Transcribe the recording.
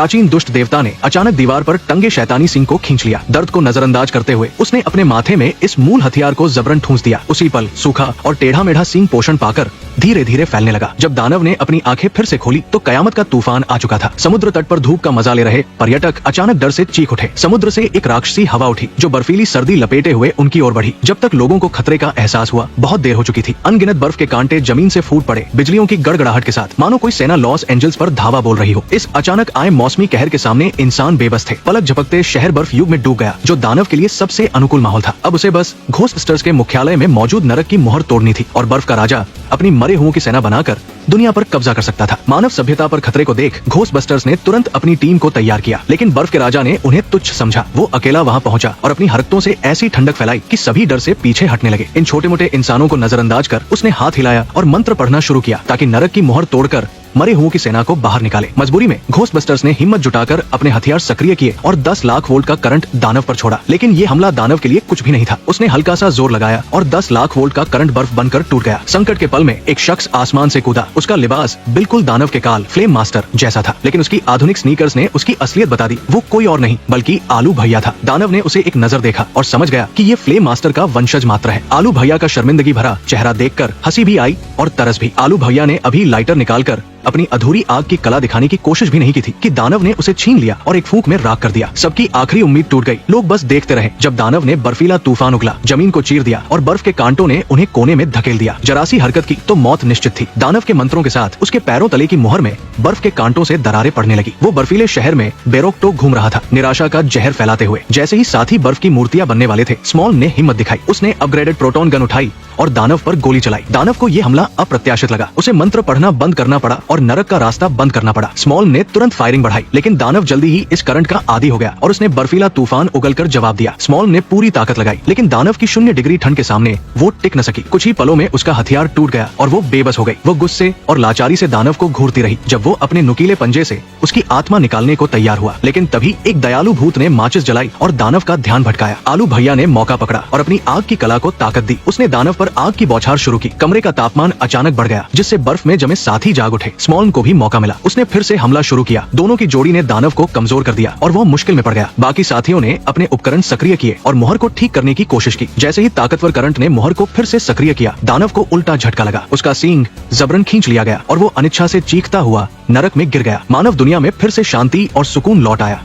प्राचीन दुष्ट देवता ने अचानक दीवार पर टंगे शैतानी सिंह को खींच लिया। दर्द को नजरअंदाज करते हुए उसने अपने माथे में इस मूल हथियार को जबरन ठूंस दिया। उसी पल सूखा और टेढ़ा मेढ़ा सिंह पोषण पाकर धीरे धीरे फैलने लगा। जब दानव ने अपनी आंखें फिर से खोली तो कयामत का तूफान आ चुका था। समुद्र तट पर धूप का मजा ले रहे पर्यटक अचानक डर से चीख उठे। समुद्र से एक राक्षसी हवा उठी जो बर्फीली सर्दी लपेटे हुए उनकी ओर बढ़ी। जब तक लोगों को खतरे का एहसास हुआ बहुत देर हो चुकी थी। अनगिनत बर्फ के कांटे जमीन से फूट पड़े, बिजलियों की गड़गड़ाहट के साथ मानो कोई सेना लॉस एंजल्स पर धावा बोल रही हो। इस अचानक आए मौसमी कहर के सामने इंसान बेबस थे। पलक झपकते शहर बर्फ युग में डूब गया जो दानव के लिए सबसे अनुकूल माहौल था। अब उसे बस घोस्टबस्टर्स के मुख्यालय में मौजूद नरक की मोहर तोड़नी थी और बर्फ का राजा अपनी मरे हुओं की सेना बनाकर दुनिया पर कब्जा कर सकता था। मानव सभ्यता पर खतरे को देख घोस्टबस्टर्स ने तुरंत अपनी टीम को तैयार किया, लेकिन बर्फ के राजा ने उन्हें तुच्छ समझा। वो अकेला वहां पहुंचा और अपनी हरकतों से ऐसी ठंडक फैलाई कि सभी डर से पीछे हटने लगे। इन छोटे मोटे इंसानों को नजरअंदाज कर उसने हाथ हिलाया और मंत्र पढ़ना शुरू किया ताकि नरक की मोहर तोड़कर मरे हुओं की सेना को बाहर निकाले। मजबूरी में घोस्टबस्टर्स ने हिम्मत जुटाकर अपने हथियार सक्रिय किए और 10 लाख वोल्ट का करंट दानव पर छोड़ा। लेकिन ये हमला दानव के लिए कुछ भी नहीं था। उसने हल्का सा जोर लगाया और 10 लाख वोल्ट का करंट बर्फ बनकर टूट गया। संकट के पल में एक शख्स आसमान से कूदा। उसका लिबास बिल्कुल दानव के काल फ्लेम मास्टर जैसा था, लेकिन उसकी आधुनिक स्नीकर्स ने उसकी असलियत बता दी। वो कोई और नहीं बल्कि आलू भैया था। दानव ने उसे एक नजर देखा और समझ गया कि ये फ्लेम मास्टर का वंशज मात्र है। आलू भैया का शर्मिंदगी भरा चेहरा देखकर हंसी भी आई और तरस भी। आलू भैया ने अभी लाइटर निकालकर अपनी अधूरी आग की कला दिखाने की कोशिश भी नहीं की थी कि दानव ने उसे छीन लिया और एक फूंक में राख कर दिया। सबकी आखिरी उम्मीद टूट गई। लोग बस देखते रहे जब दानव ने बर्फीला तूफान उगला, जमीन को चीर दिया और बर्फ के कांटों ने उन्हें कोने में धकेल दिया। जरा सी हरकत की तो मौत निश्चित थी। दानव के मंत्रों के साथ उसके पैरों तले की मोहर में बर्फ के कांटों से दरारें पड़ने लगी। वो बर्फीले शहर में बेरोकटोक घूम रहा था, निराशा का जहर फैलाते हुए। जैसे ही साथी बर्फ की मूर्तियां बनने वाले थे, स्मॉल ने हिम्मत दिखाई। उसने अपग्रेडेड प्रोटॉन गन उठाई और दानव पर गोली चलाई। दानव को ये हमला अप्रत्याशित लगा। उसे मंत्र पढ़ना बंद करना पड़ा और नरक का रास्ता बंद करना पड़ा। स्मॉल ने तुरंत फायरिंग बढ़ाई, लेकिन दानव जल्दी ही इस करंट का आदी हो गया और उसने बर्फीला तूफान उगलकर जवाब दिया। स्मॉल ने पूरी ताकत लगाई, लेकिन दानव की 0 डिग्री ठंड के सामने वो टिक न सकी। कुछ ही पलों में उसका हथियार टूट गया और वो बेबस हो गई। वो गुस्से और लाचारी से दानव को घूरती रही जब वो अपने नुकीले पंजे से उसकी आत्मा निकालने को तैयार हुआ। लेकिन तभी एक दयालु भूत ने माचिस जलाई और दानव का ध्यान भटकाया। आलू भैया ने मौका पकड़ा और अपनी आग की कला को ताकत दी। उसने दानव पर आग की बौछार शुरू की। कमरे का तापमान अचानक बढ़ गया, जिससे बर्फ में जमे साथी जाग उठे। स्मॉल को भी मौका मिला। उसने फिर से हमला शुरू किया। दोनों की जोड़ी ने दानव को कमजोर कर दिया और वो मुश्किल में पड़ गया। बाकी साथियों ने अपने उपकरण सक्रिय किए और मोहर को ठीक करने की कोशिश की। जैसे ही ताकतवर करंट ने मोहर को फिर से सक्रिय किया, दानव को उल्टा झटका लगा। उसका सींग जबरन खींच लिया गया और वो अनिच्छा से चीखता हुआ नरक में गिर गया। मानव दुनिया में फिर से शांति और सुकून लौट आया।